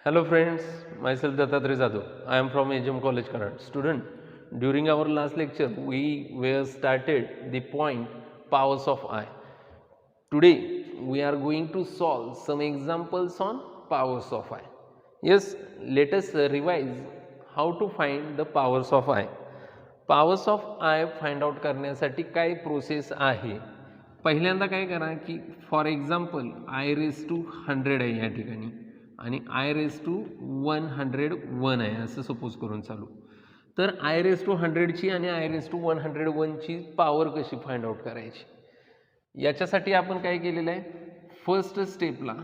Hello friends, myself Dattatreya Jadhav. I am from AGM College Kannada. Student, during our last lecture, we were started the point powers of I. Today, we are going to solve some examples on powers of I. Yes, let us revise how to find the powers of I. Powers of I find out करण्यासाठी काय process आहे. पहिल्यांदा काय करा की for example I raise to 100 आहे या ठिकाणी आणि आय रेस टू 101 आहे असं सपोज करून चालू. तर आय रेस टू 100ची आणि आय रेस टू 101ची पॉवर कशी फाइंड आउट करायची याच्यासाठी आपण काय केलेलं आहे. फर्स्ट स्टेपला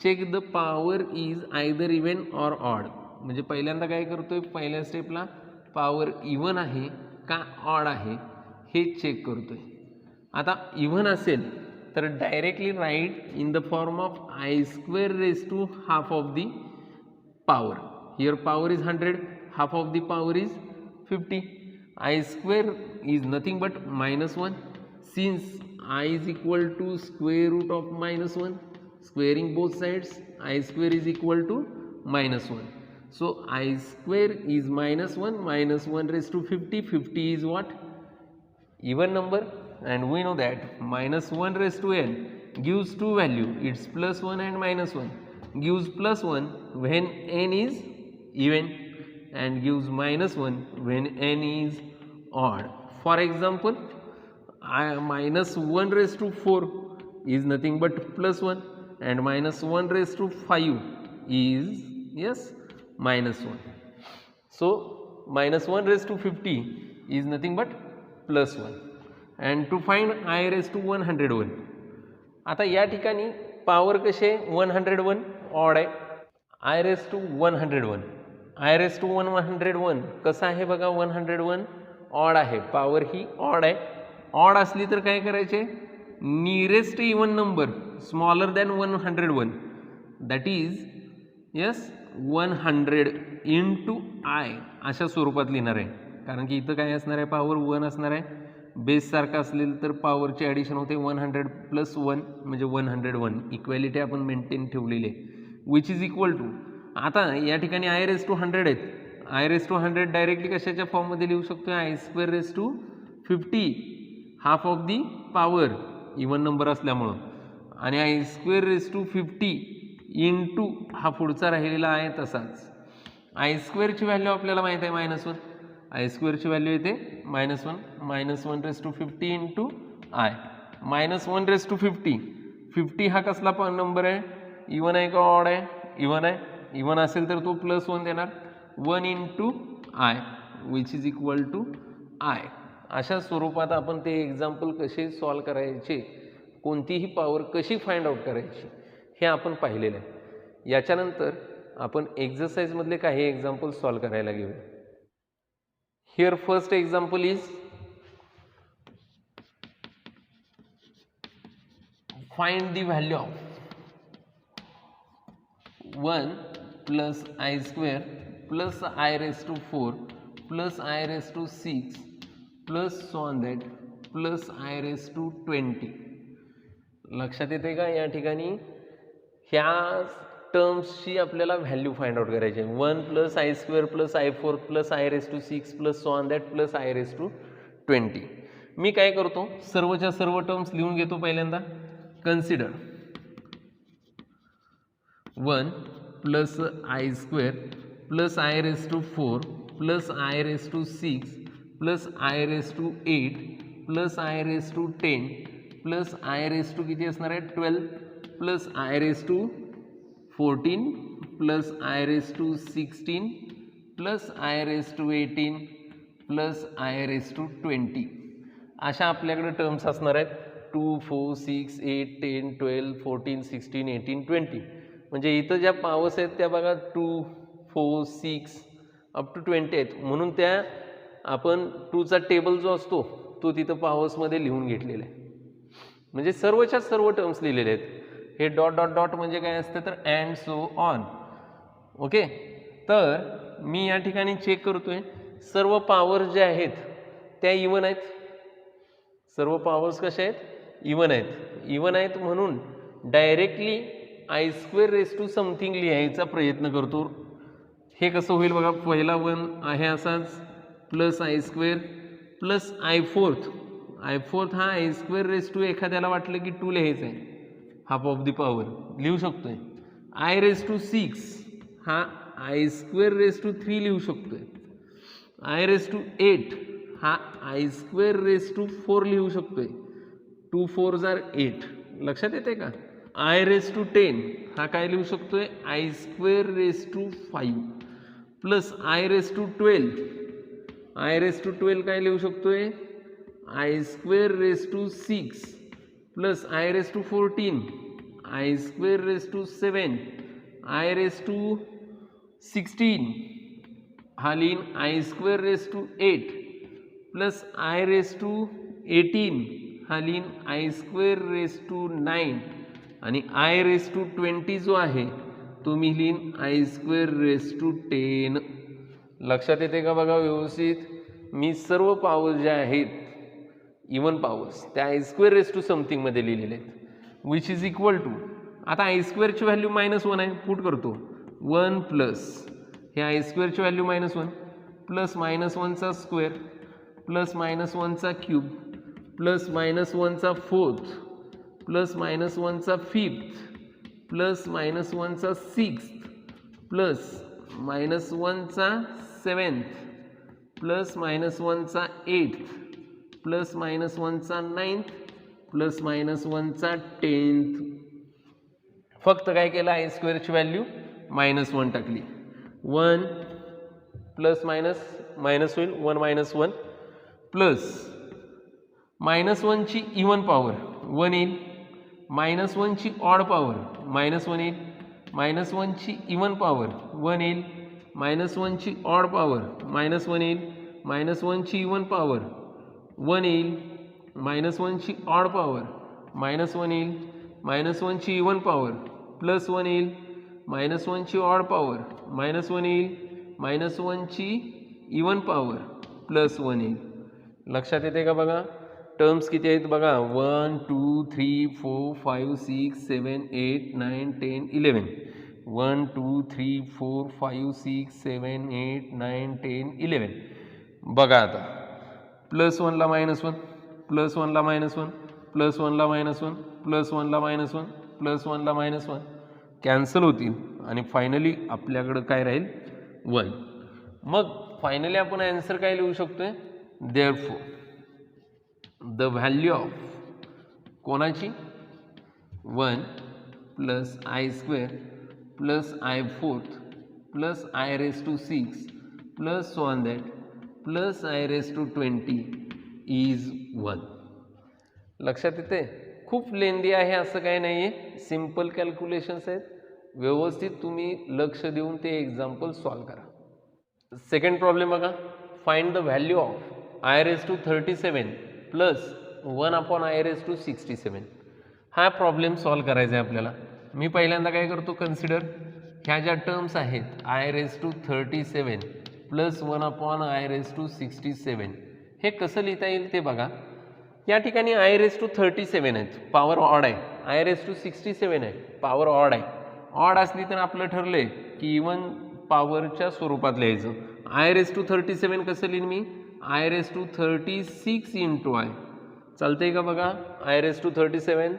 check the power is either even or odd. म्हणजे पहिल्यांदा काय करतोय, पहिल्या स्टेपला पॉवर इवन आहे का ऑड आहे हे चेक करतोय. आता इवन असेल तर directly write in the form of I square raise to half of the power. Here power is 100, half of the power is 50. I square is nothing but -1. Since I is equal to square root of -1, squaring both sides, I square is equal to -1. So I square is -1, -1 raised to 50, 50 is what? Even number, and we know that -1 raised to n gives two value, it's +1 and -1, gives +1 when n is even and gives -1 when n is odd. For example, -1 raised to 4 is nothing but +1 and -1 raised to 5 is yes -1. So -1 raised to 50 is nothing but +1 and to find I raised to 101. आता या ठिकाणी power कसे 101 odd आहे. I raised to 101, I raised to 101 कसा आहे बघा. 101 odd आहे, power ही odd आहे. ऑड असली तर काय करायचे, nearest even number smaller than 101 that is yes 100 into I अशा स्वरूपात लिहिणार आहे. कारण की इथं काय असणार आहे, पॉवर 1 असणार आहे. बेस सारखा असेल तर पॉवरचे ॲडिशन होते 100 + 1 म्हणजे 101. इक्वॅलिटी आपण मेंटेन ठेवलेली आहे विच इज इक्वल टू. आता या ठिकाणी आय रेस टू 100 आहेत. आय रेस टू 100 डायरेक्टली कशाच्या फॉर्ममध्ये लिहू शकतो, I square raise to 50 half of the power even number असल्यामुळं आणि I square raise to 50 into हा पुढचा राहिलेला आहे तसाच. आय स्क्वेअरची व्हॅल्यू आपल्याला माहीत आहे -1. आय स्क्वेअरची व्हॅल्यू येते -1, -1 raise to 50 into I. -1 raise to 50, 50 हा कसला पण नंबर आहे, इवन आहे का ऑड आहे, इवन आहे. इवन असेल तर तो +1 देणार, 1 into I which is equal to I. अशा स्वरूपात आपण ते एक्झाम्पल कसे सॉल्व करायचे, कोणतीही पॉवर कशी फाइंड आउट करायची हे आपण पाहिलेलं आहे. याच्यानंतर आपण एक्झरसाइजमधले काही एक्झाम्पल सॉल्व करायला घेऊया. Here first example is find the value of 1 + I square + I raise to 4 + I raise to 6 plus so on that plus I raise to 20. लक्षात येते का, या ठिकाणी ह्या टर्म्सची आपल्याला व्हॅल्यू फाइंड आउट करायची आहे. 1 + I square + I 4 + I raise to 6 plus so on that plus I raise to 20. मी काय करतो, सर्वच्या सर्व टर्म्स लिहून घेतो. पहिल्यांदा consider 1 + I square + I raise to 4 + I raise to 6 plus I raise to 8 plus I raise to 10 plus I raise to किती असणार आहे 12 plus I raise to 14 plus I raise to 16 plus I raise to 18 plus I raise to 20. अशा आपल्याकडे terms असणार आहेत. 2, 4, 6, 8, 10, 12, 14, 16, 18, 20. म्हणजे इथं ज्या पॉवर्स आहेत त्या बघा 2, 4, 6 अप टू 20 आहेत. म्हणून त्या आपण 2चा टेबल जो असतो तो तिथं पॉवर्समध्ये लिहून घेतलेला आहे. म्हणजे सर्वच्या सर्व टर्म्स लिहिलेले आहेत. हे डॉट डॉट डॉट म्हणजे काय असतं तर अँड सो ऑन. ओके, तर मी या ठिकाणी चेक करतोय सर्व पॉवर्स ज्या आहेत त्या इवन आहेत. सर्व पॉवर्स कशा आहेत, इवन आहेत. इवन आहेत म्हणून directly I square raise to something लिहायचा प्रयत्न करतो. हे कसं होईल बघा, पहिला 1 आहे असाच plus I square plus I fourth हा आय स्क्वेअर रेस टू एखाद्याला वाटलं की 2 लिहायचं आहे, हाफ ऑफ दी पॉवर लिहू शकतोय. आय रेस टू 6 हा आय स्क्वेअर रेस टू 3 लिहू शकतोय. आय रेस टू 8 हा आय स्क्वेअर रेस टू 4 लिहू शकतोय. 2 4s are 8. लक्षात येते का? आय रेस टू 10 हा काय लिहू शकतोय, I square raise to 5 plus I raise to 12. I raise to 12 काय लिहू शकतोय, I square raise to 6 plus I raise to 14 I square raise to 7 I raise to 16 हा लिहीन I square raise to 8 plus I raise to 18 हा लिहीन I square raise to 9 आणि I raise to 20 जो आहे तो मी लिहीन आय स्क्वेअर रेस टू 10. लक्षात येते का बघा व्यवस्थित? मी सर्व पॉवर ज्या आहेत इवन पॉवर्स त्या आय स्क्वेअर रेस टू समथिंगमध्ये लिहिलेले आहेत, विच इज इक्वल टू, आता आय स्क्वेअरची व्हॅल्यू -1 आहे, पुट करतो 1 प्लस हे आय स्क्वेअरची व्हॅल्यू -1 प्लस -1चा स्क्वेअर प्लस -1चा क्यूब प्लस -1चा फोर्थ प्लस -1चा फिफ्थ प्लस -1चा सिक्स्थ प्लस -1चा सेवन्थ प्लस -1चा एट्थ प्लस -1चा नाइन्थ प्लस -1चा 10th. फक्त काय केलं, आय स्क्वेअरची व्हॅल्यू -1 टाकली. 1 प्लस मायनस होईल 1 -1 प्लस -1 ची इवन पॉवर 1 येईल, -1 ची ऑड पॉवर -1 येईल, -1 ची इवन पॉवर 1 येईल, -1 ची ऑड पॉवर -1 येईल, -1 ची इवन पॉवर 1 येईल, -1 ची ऑड पॉवर -1 येईल, -1 ची इवन पॉवर प्लस 1 येईल, -1 ची ऑड पॉवर -1 येईल, -1 ची इवन पॉवर प्लस 1 येईल. लक्षात येते का बघा? टर्म्स किती आहेत बघा, 1 2 3 4 5 6 7 8 9 10 11. 1 2 3 4 5 6 7 8 9 10 11. बघा आता प्लस 1 ला -1 प्लस 1 ला -1 प्लस 1 ला -1 प्लस 1 ला -1 प्लस 1 ला -1 कॅन्सल होतील आणि फायनली आपल्याकडं काय राहील 1. मग फायनली आपण आन्सर काय लिहू शकतोय, देअरफॉर द व्हॅल्यू ऑफ कोणाची 1 plus I square plus I fourth plus I raise to 6 plus so on that plus I raise to 20 is 1. लक्षात येते? खूप लेंदी आहे असं काही नाही आहे, सिम्पल कॅल्क्युलेशन्स आहेत. व्यवस्थित तुम्ही लक्ष देऊन ते एक्झाम्पल सॉल्व करा. सेकंड प्रॉब्लेम बघा, find the value of I raise to 37 plus 1 upon I raise to 67. हा प्रॉब्लेम सॉल्व करायचा आहे आपल्याला. मी पहिल्यांदा काय करतो, कन्सिडर ह्या ज्या टर्म्स आहेत I raise to 37 plus 1 upon I raise to 67 हे कसं लिहिता येईल ते बघा. या ठिकाणी आय रेस टू 37 आहेत, पॉवर ऑड आहे, आय रेस टू 67 आहे, पॉवर ऑड आहे. ऑड असली तर आपलं ठरलंय की इवन पॉवरच्या स्वरूपात लिहायचं. आय रेस टू 37 कसं लिहिन मी, I raise to 36 into I. चालतंय का बघा? आय रेस टू 37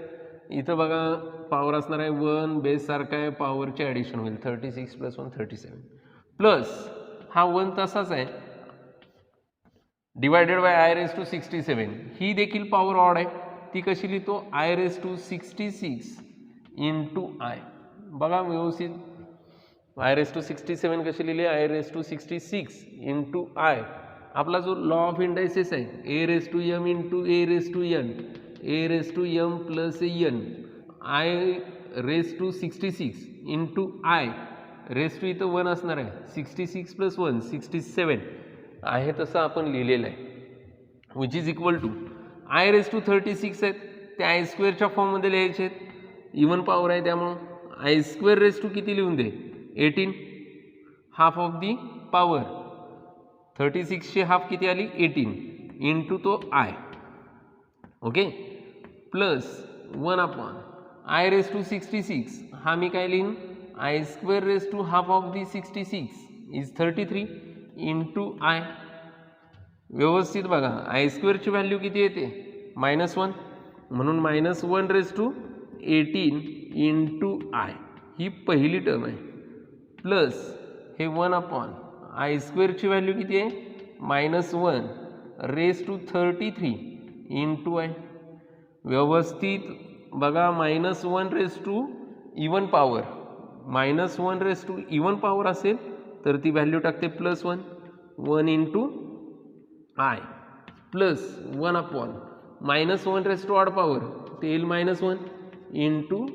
इथं बघा पॉवर असणार आहे 1 बेस सारखा आहे, पॉवरचे ॲडिशन होईल 36 प्लस 1 37 प्लस हा 1 तसाच आहे divided by I raise to 67. ही देखील पॉवर ऑड आहे, ती कशी लिहितो, I raise to 66 into I. बघा व्यवस्थित, आय रेस टू 67 कशी लिहिली, I raise to 66 into I. आपला जो लॉ ऑफ इंडायसेस आहे, A raise to M into A raise to N, A raise to M plus N, I raise to 66 into I raise to इथं 1 असणार आहे, 66 plus 1 67 आहे तसं आपण लिहिलेलं आहे, which is equal to I raise to 36 आहेत ते आय स्क्वेअरच्या फॉर्ममध्ये लिहायचे आहेत, इवन पॉवर आहे त्यामुळं आय स्क्वेअर रेस टू किती लिहून दे 18, हाफ ऑफ दी पॉवर 36 ची हाफ किती आली 18 इंटू तो I. Okay, plus 1 upon I raise to 66 हा मी काय लिहीन I square raise to half of the 66 is 33 into I. व्यवस्थित बघा आय स्क्वेअरची व्हॅल्यू किती येते -1 म्हणून -1 रेस टू 18 इंटू आय ही पहिली टर्म आहे प्लस हे 1 अपॉन आय स्क्वेअरची व्हॅल्यू किती आहे -1 रेस टू 33 इंटू आय. व्यवस्थित बघा -1 raise to even power -1 raise to even power असेल तर ती व्हॅल्यू टाकते +1 1 into I plus 1 upon -1 raise to odd power ते येईल -1 इंटू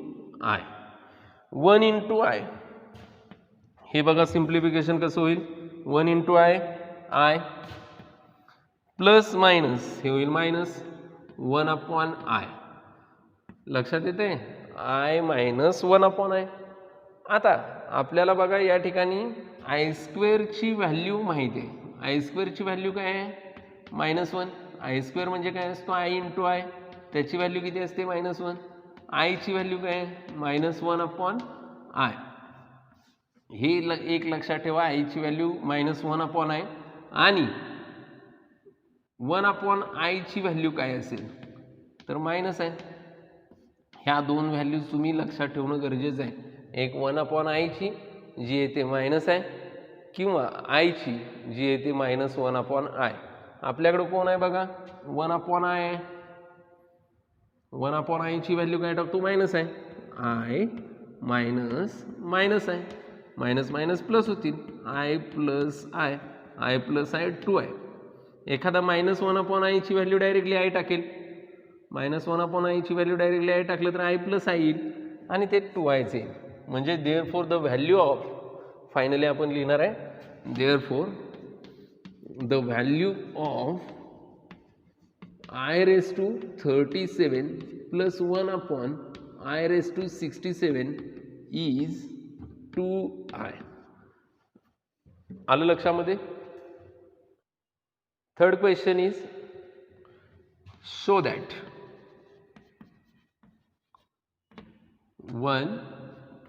आय 1 इंटू आय. हे बघा सिम्प्लिफिकेशन कसं होईल 1 into I I plus minus हे होईल -1 अपॉन आय. लक्षात येते आय -1 अपॉन आय. आता आपल्याला बघा या ठिकाणी आय स्क्वेअरची व्हॅल्यू माहिती आहे. आय स्क्वेअरची व्हॅल्यू काय आहे -1. आय स्क्वेअर म्हणजे काय असतो आय इंटू आय त्याची व्हॅल्यू किती असते -1. आयची व्हॅल्यू काय आहे -1 अपॉन आय. हे एक लक्षात ठेवा आयची व्हॅल्यू -1 अपॉन आय आणि 1 अपॉन आयची व्हॅल्यू काय असेल तर मायनस आहे. ह्या दोन व्हॅल्यूज तुम्ही लक्षात ठेवणं गरजेचं आहे. एक 1 अपॉन आयची जी येते मायनस आहे किंवा आयची जी येते -1 अपॉन आय. आपल्याकडे कोण आहे बघा 1 अपॉन आय आहे. 1 अपॉन आयची व्हॅल्यू काय टाकतो मायनस आहे. आय मायनस आहे मायनस मायनस प्लस होतील I plus I I plus I 2 आहे. एखादा -1 अपॉन आयची व्हॅल्यू डायरेक्टली आय टाकेल. -1 अपॉन आयची व्हॅल्यू डायरेक्टली आय टाकलं तर आय प्लस आय येईल आणि ते 2आयच येईल. म्हणजे therefore the value of finally आपण लिहिणार आहे therefore the value of I raise to 37 plus 1 upon I raise to 67 is 2आय. आलं लक्षामध्ये. Third question is show that 1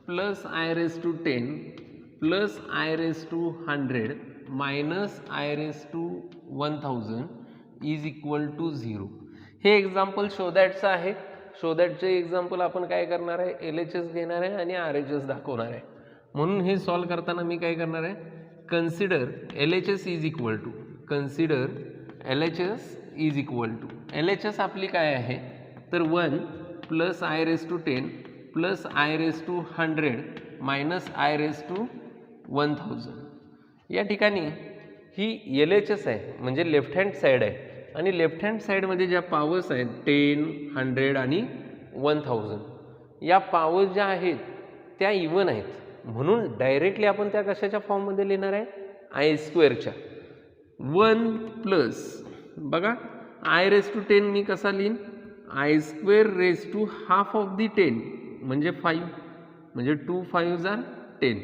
plus I raised to 10 plus I raised to 100 minus I raised to 1000 is equal to 0. हे example show दॅटचं आहे. Show दॅटचे example आपण काय करणार आहे LHS घेणार आहे आणि RHS दाखवणार आहे. म्हणून हे सॉल्व करताना मी काय करणार आहे consider LHS is equal to LHS आपली काय आहे तर 1 plus I raise to 10 plus I raise to 100 minus I raise to 1000. या ठिकाणी ही LHS आहे म्हणजे लेफ्ट हँड साईड आहे आणि लेफ्ट हँड साईडमध्ये ज्या पॉवर्स आहेत 10 100 आणि 1000 या पॉवर्स ज्या आहेत त्या इवन आहेत म्हणून डायरेक्टली आपण त्या कशाच्या फॉर्ममध्ये लिहिणार आहे आय स्क्वेअरच्या. 1 प्लस बघा आय रेस टू 10 मी कसा लिहीन I square raise to half of the 10 म्हणजे 5 म्हणजे 2 5 are 10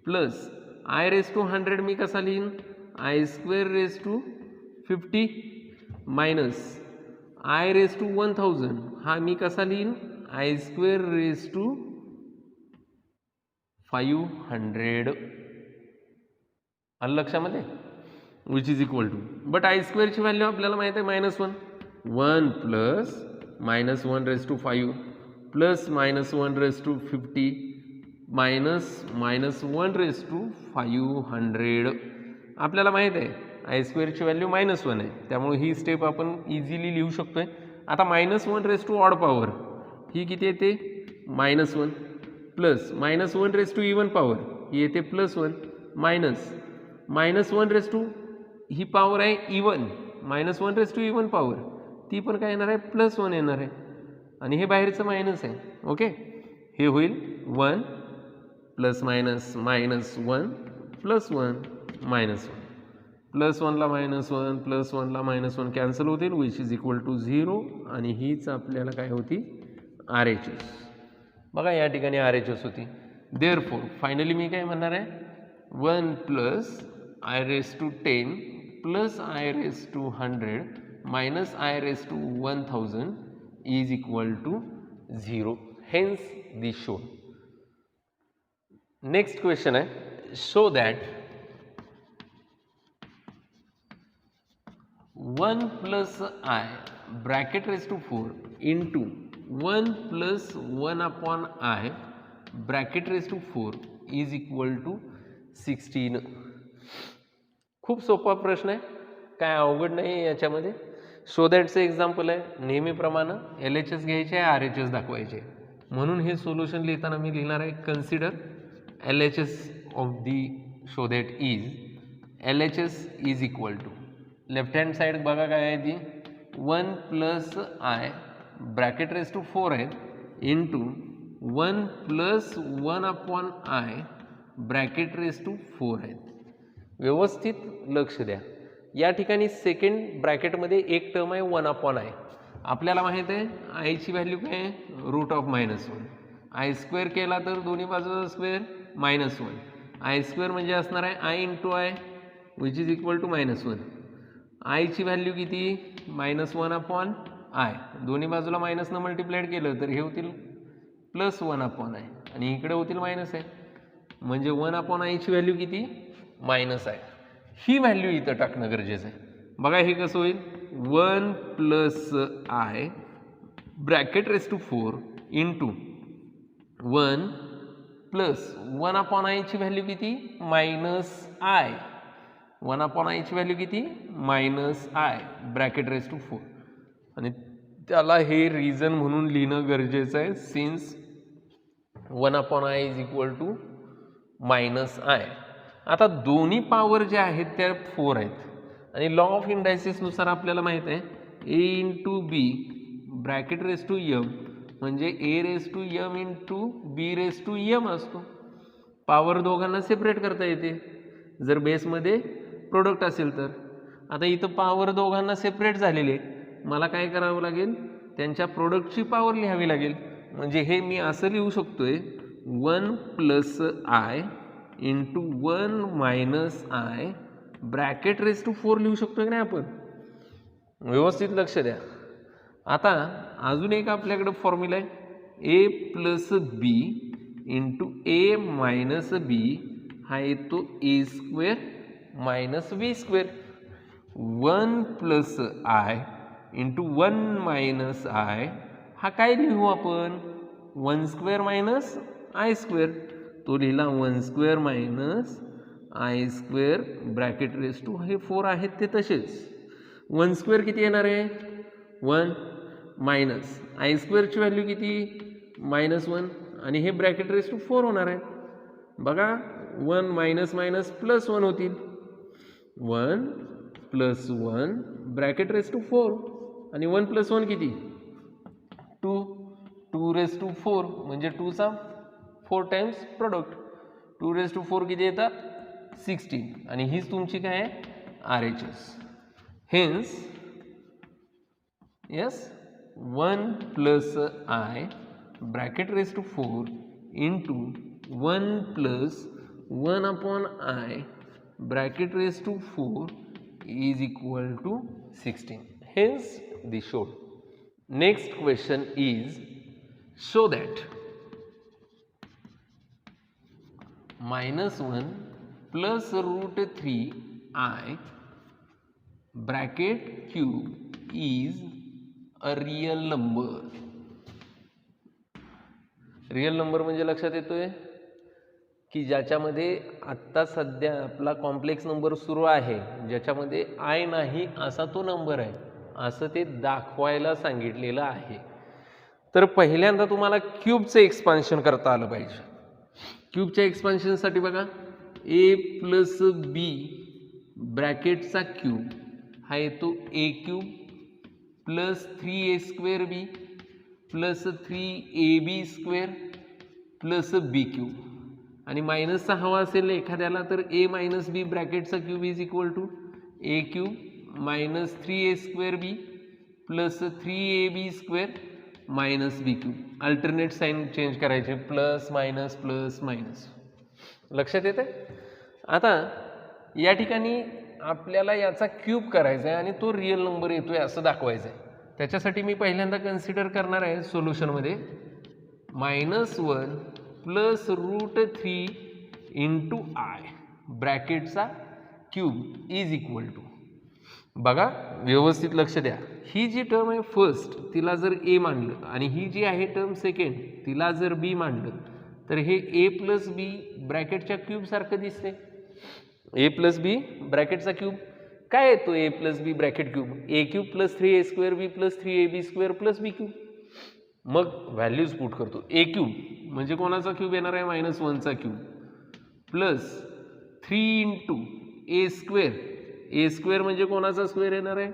plus I raise to 100 मी कसा लिहीन I square raise to 50 minus I raise to 1000 हा मी कसा लिहीन आय स्क्वेअर रेस टू 500. आलं लक्षामध्ये which is equal to but i स्क्वेअरची व्हॅल्यू आपल्याला माहिती आहे -1 1 plus -1 raise to 5 plus -1 raise to 50 minus -1 raise to 500. आपल्याला माहिती आहे आय स्क्वेअरची व्हॅल्यू -1 आहे त्यामुळे ही स्टेप आपण इझिली लिहू शकतोय. आता -1 रेस टू ऑड पॉवर ही किती येते -1 plus -1 raise to even power ही येते +1 मायनस -1 रेस टू ही पॉवर आहे even -1 raise to even power ती पण काय येणार आहे +1 येणार आहे आणि हे बाहेरचं मायनस आहे. ओके हे होईल 1 प्लस मायनस -1 प्लस 1 -1 प्लस 1 ला -1 प्लस 1 ला -1 कॅन्सल होतील विच इज इक्वल टू 0 आणि हीच आपल्याला काय होती RHS. बघा या ठिकाणी RHS होती. देअरफॉर फायनली मी काय म्हणणार आहे 1 plus I raise to 10 plus I raise to 100 minus I raise to 1000 is equal to 0. Hence this shown. Next question है, show that 1 plus I bracket raise to 4 into 1 plus 1 upon I bracket raise to 4 is equal to 16. खूप सोपा प्रश्न आहे, काय अवघड नाही आहे याच्यामध्ये. शो दॅटचं एक्झाम्पल आहे. नेहमीप्रमाणे LHS घ्यायचे आहे, RHS दाखवायचे. म्हणून हे सोल्युशन लिहिताना मी लिहिणार आहे, consider LHS of the show that is LHS is equal to left hand side बघा काय आहे ती 1 plus I bracket raise to 4 आहे into 1 plus 1 upon I bracket raise to 4 आहेत. व्यवस्थित लक्ष द्या. या ठिकाणी सेकंड ब्रॅकेटमध्ये एक टर्म आहे 1 अपॉन I. आपल्याला माहीत आहे आयची व्हॅल्यू काय आहे, √(-1). I स्क्वेअर केला तर दोन्ही बाजूचा स्क्वेअर -1. I स्क्वेअर म्हणजे असणार आहे I into I which is equal to -1. आयची व्हॅल्यू किती, -1 अपॉन I. दोन्ही बाजूला मायनसनं मल्टिप्लाइड केलं तर हे होतील +1 अपॉन I आणि इकडे होतील मायनस आहे. म्हणजे 1 अपॉन आयची व्हॅल्यू किती, -I. ही व्हॅल्यू इथं टाकणं गरजेचं आहे. बघा हे कसं होईल, 1 plus I bracket raise to 4 into 1 plus 1 upon आयची व्हॅल्यू किती, -I. 1 अपॉन आयची व्हॅल्यू किती, -I ब्रॅकेट रेज टू 4. आणि त्याला हे रिझन म्हणून लिहिणं गरजेचं आहे, since 1 upon I is equal to -I. आता दोन्ही पॉवर ज्या आहेत त्या 4 आहेत आणि लॉ ऑफ इंडायसिसनुसार आपल्याला माहित आहे A into B bracket raise to M म्हणजे A raise to M into B raise to M असतो. पॉवर दोघांना सेपरेट करता येते जर बेसमध्ये प्रोडक्ट असेल तर. आता इथं पॉवर दोघांना सेपरेट झालेले, मला काय करावं लागेल, त्यांच्या प्रोडक्टची पॉवर लिहावी लागेल. म्हणजे हे मी असं लिहू शकतोय 1 plus I into 1 minus I bracket raise to 4 लिहू शकतोय की नाही आपण. व्यवस्थित लक्ष द्या. आता अजून एक आपल्याकडे फॉर्म्युला आहे, A plus B into A minus B हा येतो A square minus B square. 1 plus I into 1 minus I हा काय लिहू आपण, 1 स्क्वेअर मायनस I स्क्वेअर. तो लिहिला 1 square minus I square bracket raise to, हे 4 आहेत ते तसेच. 1 स्क्वेअर किती येणार आहे, 1 मायनस I स्क्वेअरची व्हॅल्यू किती, -1 आणि हे ब्रॅकेट रेज टू 4 होणार आहे. बघा 1 मायनस मायनस +1 होतील. 1 प्लस 1 ब्रॅकेट रेज टू 4 आणि 1 प्लस 1 किती, 2 रेज टू 4 म्हणजे 2चा 4 टाइम्स प्रोडक्ट. 2 रेज टू 4 किती येतात, 16 आणि हीच तुमची काय आहे RHS. Hence yes 1 plus I bracket raise to 4 into 1 plus 1 upon I bracket raise to 4 is equal to 16. Hence the shown. Next question is, show that -1 plus √3I bracket cube is a real number. Real number म्हणजे लक्षात येतोय की ज्याच्यामध्ये आत्ता सध्या आपला complex number सुरू आहे, ज्याच्यामध्ये I नाही असा तो नंबर आहे, असं ते दाखवायला सांगितलेलं आहे. तर पहिल्यांदा तुम्हाला क्यूबचं एक्सपान्शन करता आलं पाहिजे. क्यूबच्या एक्सपान्शनसाठी बघा A प्लस B ब्रॅकेटचा क्यूब हा येतो A³ plus 3A² plus 3AB² plus B³ आणि मायनसचा हवा असेल एखाद्याला तर A मायनस B ब्रॅकेटचा cube is equal to A³ minus 3A² plus 3AB² minus B³. Alternate sign change करायचे, प्लस मायनस प्लस मायनस. लक्षात येते. आता या ठिकाणी आपल्याला याचा क्यूब करायचा आहे आणि तो रिअल नंबर येतोय असं दाखवायचं आहे. त्याच्यासाठी मी पहिल्यांदा कन्सिडर करणार आहे सोल्युशनमध्ये -1 प्लस √3 इंटू आय ब्रॅकेटचा क्यूब इज इक्वल टू, बघा व्यवस्थित लक्ष द्या, ही जी टर्म आहे फर्स्ट तिला जर ए मानलं आणि ही जी आहे टर्म सेकंड तिला जर बी मानलं तर हे ए प्लस बी ब्रॅकेटच्या क्यूब सारखं दिसते. ए प्लस बी ब्रॅकेटचा क्यूब काय येतो? ए प्लस बी ब्रॅकेट क्यूब ए क्यूब प्लस 3a² बी प्लस 3ab² प्लस बी क्यूब. मग व्हॅल्यूज पुट करतो. ए क्यूब म्हणजे कोणाचा क्यूब येणार आहे? -1चा cube plus 3 into a². a² म्हणजे कोणाचा स्क्वेअर येणार आहे?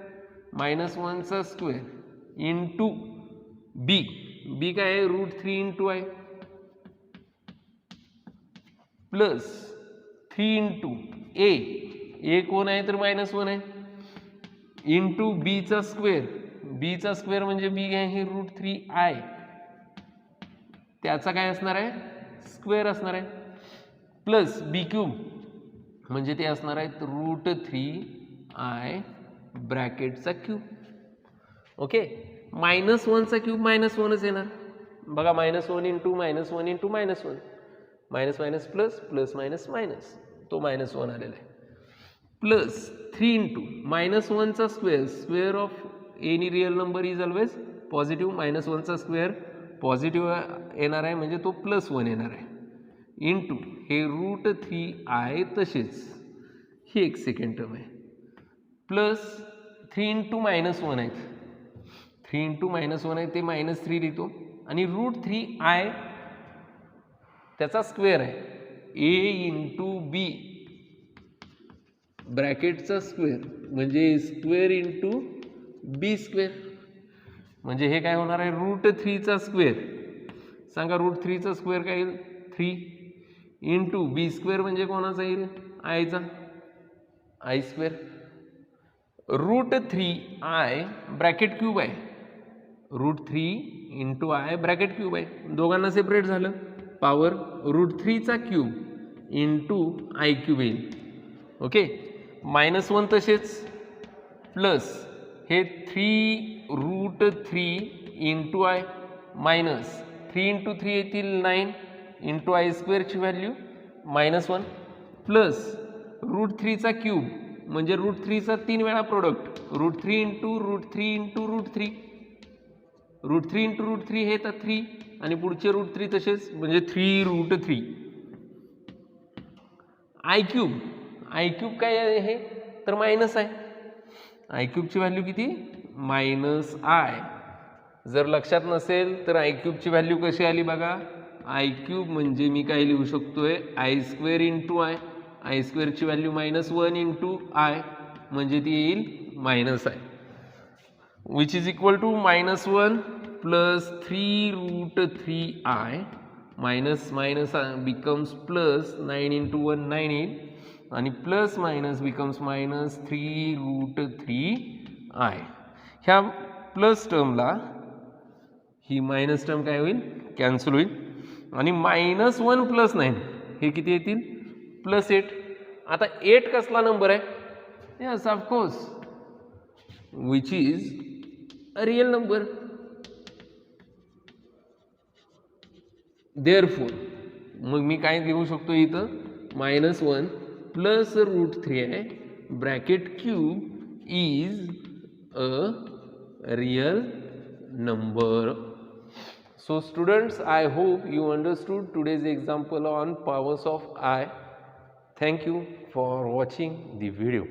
-1चा स्क्वेअर इंटू बी. बी काय आहे? √3 इंटू आहे प्लस 3 इंटू ए. ए कोण आहे? तर -1 आहे इंटू बीचा स्क्वेअर. बीचा स्क्वेअर म्हणजे बी आहे हे √3i, त्याचा काय असणार आहे? स्क्वेअर असणार आहे प्लस बी क्यूब म्हणजे ते असणार आहेत √3i ब्रॅकेटचा क्यूब. ओके, -1चा क्यूब -1च येणार. बघा -1 into -1 into -1 minus minus plus plus minus minus तो -1 आलेला आहे प्लस 3 इंटू -1चा square. Square of any real number is always positive. -1चा स्क्वेअर पॉझिटिव्ह येणार आहे म्हणजे तो +1 येणार आहे इंटू हे √3i. तसेच ही एक सेकंड टर्म आहे प्लस 3 इंटू -1 आहेत. 3 इंटू -1 आहे ते -3 लिहितो आणि √3i त्याचा स्क्वेअर आहे. ए इंटू बी ब्रॅकेटचा स्क्वेअर म्हणजे स्क्वेअर इंटू b². म्हणजे हे काय होणार आहे? √3चा स्क्वेअर. सांगा √3चा स्क्वेअर काय येईल? 3 इंटू b² म्हणजे कोणाचा येईल? आयचा, i². √3i ब्रॅकेट क्यूब आहे. √3 इंटू आय ब्रॅकेट क्यूब आहे. दोघांना सेपरेट झालं. पॉवर √3चा क्यूब इंटू i³ येईल. ओके, -1 तसेच प्लस हे 3√3 इंटू आय मायनस 3 इंटू 3 येतील 9 इंटू i² ची व्हॅल्यू -1 प्लस √3चा क्यूब म्हणजे √3चा 3 वेळा प्रोडक्ट √3 इंटू √3 इंटू √3. √3 इंटू √3 हे तर 3 आणि पुढचे √3 तसेच म्हणजे 3√3. i³ काय आहे? तर मायनस आहे. i³ ची व्हॅल्यू किती? -i. जर लक्षात नसेल तर i³ ची व्हॅल्यू कशी आली बघा. i³ म्हणजे मी काय लिहू शकतोय? i² into I. i² ची व्हॅल्यू -1 इंटू आय म्हणजे ती येईल -i which is equal to -1 plus 3√3i minus minus becomes plus 9 into 1 9 येईल आणि plus minus becomes minus 3√3i. ह्या प्लस टर्मला ही मायनस टर्म काय होईल? कॅन्सल होईल आणि -1 प्लस 9 हे किती येतील? +8. आता 8 कसला नंबर आहे? Yes of course which is a real number. Therefore मग मी काय लिहू शकतो इथं? -1 plus √3i bracket cube is a real number. So students, I hope you understood today's example on powers of I. Thank you for watching the video.